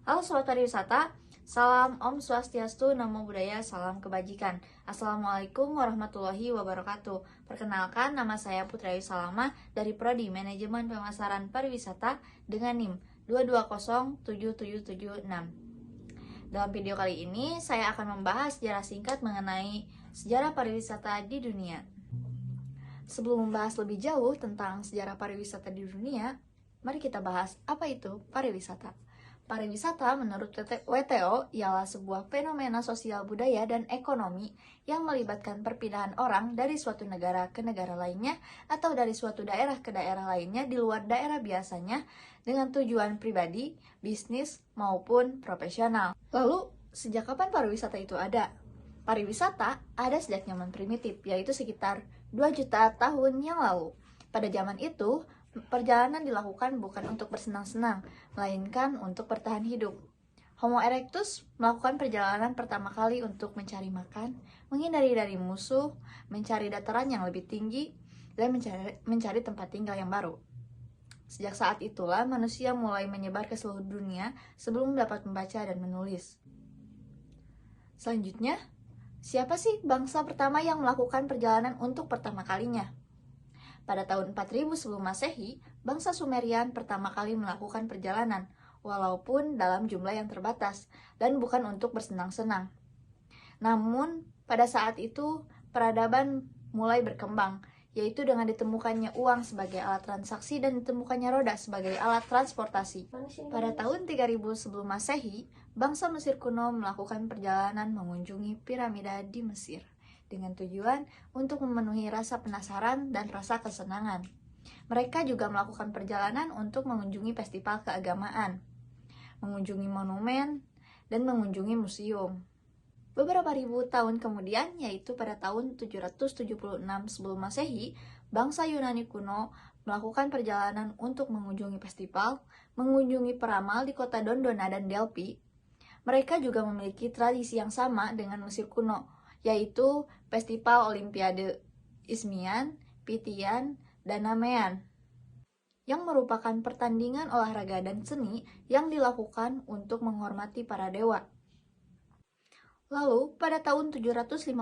Halo Sobat Pariwisata, salam Om Swastiastu, Namo Buddhaya, salam kebajikan. Assalamualaikum warahmatullahi wabarakatuh. Perkenalkan, nama saya Putri Ayu Salama dari Prodi Manajemen Pemasaran Pariwisata dengan NIM 2207776. Dalam video kali ini, saya akan membahas sejarah singkat mengenai sejarah pariwisata di dunia. Sebelum membahas lebih jauh tentang sejarah pariwisata di dunia, mari kita bahas apa itu pariwisata. Pariwisata menurut WTO ialah sebuah fenomena sosial budaya dan ekonomi yang melibatkan perpindahan orang dari suatu negara ke negara lainnya atau dari suatu daerah ke daerah lainnya di luar daerah biasanya dengan tujuan pribadi, bisnis, maupun profesional. Lalu, sejak kapan pariwisata itu ada? Pariwisata ada sejak zaman primitif, yaitu sekitar 2 juta tahun yang lalu. Pada zaman itu, perjalanan dilakukan bukan untuk bersenang-senang, melainkan untuk bertahan hidup. Homo erectus melakukan perjalanan pertama kali untuk mencari makan, menghindari dari musuh, mencari dataran yang lebih tinggi, dan mencari tempat tinggal yang baru. Sejak saat itulah manusia mulai menyebar ke seluruh dunia sebelum dapat membaca dan menulis. Selanjutnya, siapa sih bangsa pertama yang melakukan perjalanan untuk pertama kalinya? Pada tahun 4000 sebelum Masehi, bangsa Sumerian pertama kali melakukan perjalanan, walaupun dalam jumlah yang terbatas, dan bukan untuk bersenang-senang. Namun, pada saat itu, peradaban mulai berkembang, yaitu dengan ditemukannya uang sebagai alat transaksi dan ditemukannya roda sebagai alat transportasi. Pada tahun 3000 sebelum Masehi, bangsa Mesir kuno melakukan perjalanan mengunjungi piramida di Mesir, dengan tujuan untuk memenuhi rasa penasaran dan rasa kesenangan. Mereka juga melakukan perjalanan untuk mengunjungi festival keagamaan, mengunjungi monumen, dan mengunjungi museum. Beberapa ribu tahun kemudian, yaitu pada tahun 776 sebelum Masehi, bangsa Yunani kuno melakukan perjalanan untuk mengunjungi festival, mengunjungi peramal di kota Dondona dan Delphi. Mereka juga memiliki tradisi yang sama dengan Mesir kuno, yaitu Festival Olimpiade Ismian, Pitian, dan Namean, yang merupakan pertandingan olahraga dan seni yang dilakukan untuk menghormati para dewa. Lalu, pada tahun 753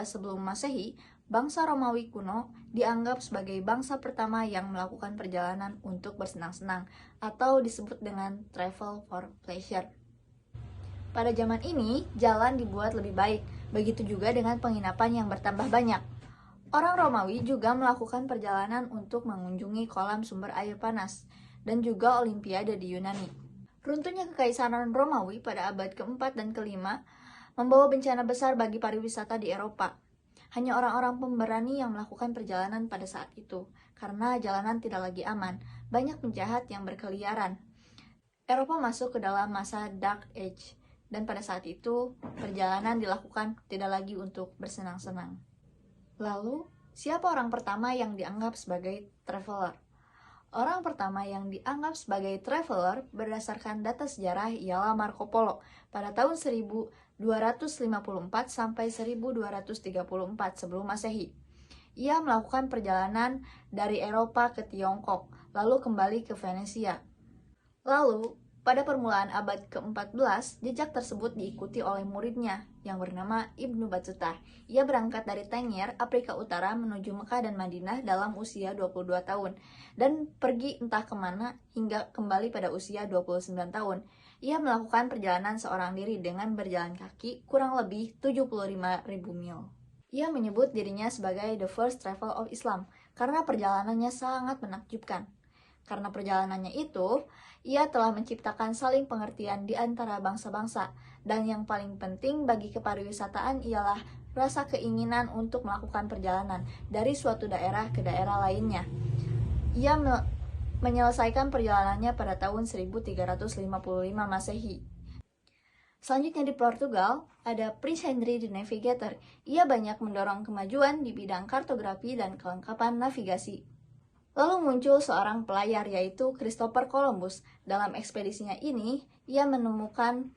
sebelum Masehi, bangsa Romawi kuno dianggap sebagai bangsa pertama yang melakukan perjalanan untuk bersenang-senang, atau disebut dengan travel for pleasure. Pada zaman ini, jalan dibuat lebih baik, begitu juga dengan penginapan yang bertambah banyak. Orang Romawi juga melakukan perjalanan untuk mengunjungi kolam sumber air panas, dan juga Olimpiade di Yunani. Runtuhnya Kekaisaran Romawi pada abad keempat dan kelima membawa bencana besar bagi pariwisata di Eropa. Hanya orang-orang pemberani yang melakukan perjalanan pada saat itu, karena jalanan tidak lagi aman, banyak penjahat yang berkeliaran. Eropa masuk ke dalam masa Dark Age, dan pada saat itu, perjalanan dilakukan tidak lagi untuk bersenang-senang. Lalu, siapa orang pertama yang dianggap sebagai traveler? Orang pertama yang dianggap sebagai traveler berdasarkan data sejarah ialah Marco Polo pada tahun 1254 sampai 1234 sebelum Masehi. Ia melakukan perjalanan dari Eropa ke Tiongkok, lalu kembali ke Venesia. Lalu, pada permulaan abad ke-14, jejak tersebut diikuti oleh muridnya yang bernama Ibnu Battuta. Ia berangkat dari Tangier, Afrika Utara menuju Mekah dan Madinah dalam usia 22 tahun dan pergi entah kemana hingga kembali pada usia 29 tahun. Ia melakukan perjalanan seorang diri dengan berjalan kaki kurang lebih 75.000 mil. Ia menyebut dirinya sebagai the first travel of Islam karena perjalanannya sangat menakjubkan. Karena perjalanannya itu, ia telah menciptakan saling pengertian di antara bangsa-bangsa, dan yang paling penting bagi kepariwisataan ialah rasa keinginan untuk melakukan perjalanan dari suatu daerah ke daerah lainnya. Ia menyelesaikan perjalanannya pada tahun 1355 Masehi. Selanjutnya di Portugal, ada Prince Henry the Navigator. Ia banyak mendorong kemajuan di bidang kartografi dan kelengkapan navigasi. Lalu muncul seorang pelayar, yaitu Christopher Columbus. Dalam ekspedisinya ini, ia menemukan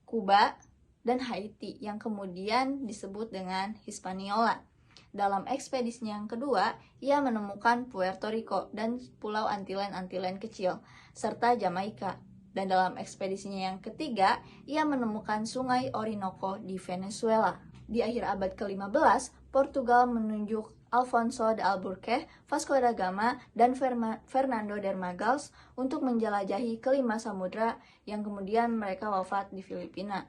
Kuba dan Haiti yang kemudian disebut dengan Hispaniola. Dalam ekspedisinya yang kedua, ia menemukan Puerto Rico dan Pulau Antillen kecil, serta Jamaika. Dan dalam ekspedisinya yang ketiga, ia menemukan sungai Orinoco di Venezuela. Di akhir abad ke-15, Portugal menunjuk Alfonso de Albuquerque, Vasco da Gama, dan Fernando de Magalhães untuk menjelajahi kelima samudra yang kemudian mereka wafat di Filipina.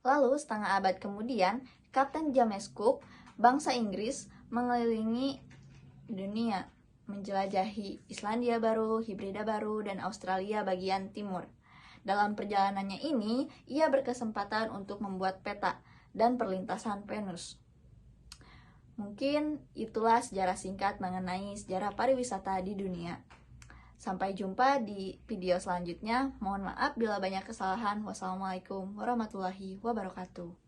Lalu, setengah abad kemudian, Kapten James Cook, bangsa Inggris, mengelilingi dunia, menjelajahi Islandia Baru, Hebrida Baru, dan Australia bagian timur. Dalam perjalanannya ini, ia berkesempatan untuk membuat peta dan perlintasan Venus. Mungkin itulah sejarah singkat mengenai sejarah pariwisata di dunia. Sampai jumpa di video selanjutnya. Mohon maaf bila banyak kesalahan. Wassalamualaikum warahmatullahi wabarakatuh.